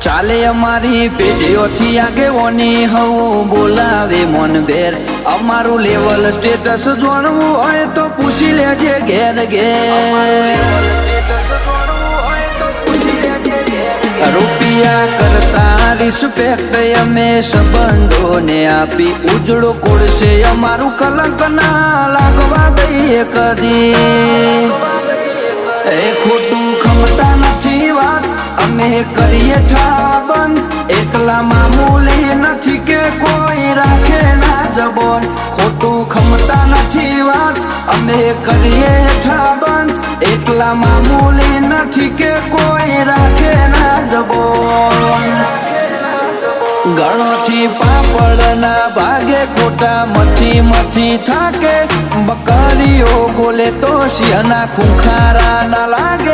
ચાલે અમારી પેઢીઓથી આગેવાની હવું બોલાવે મનભેર અમારું લેવલ સ્ટેટસ જોણવું હોય તો પૂછી લેજે ઘેર ઘેર રૂપિયા કરતા રિસ્પેક્ટ અમે સંબંધોને આપી ઉજળો કોળશે અમારું કલંક ના લાગવા દઈએ કદી એ ખોટું ખમતા નથી વાત અમે કરીએ ઠાબંધ એકલા મામૂલી નથી કે કોઈ રાખે ના જબોન ખોટું ખમતા નથી વાત અમે કરીએ ઠાબંધ એકલા મામૂલી નથી કે કોઈ રાખે ના જબોન ગણોથી પાપડના ભાગે ખોટા મથી થાકે બકરીઓ બોલે તો શિયાના ખૂંખારા ના લાગે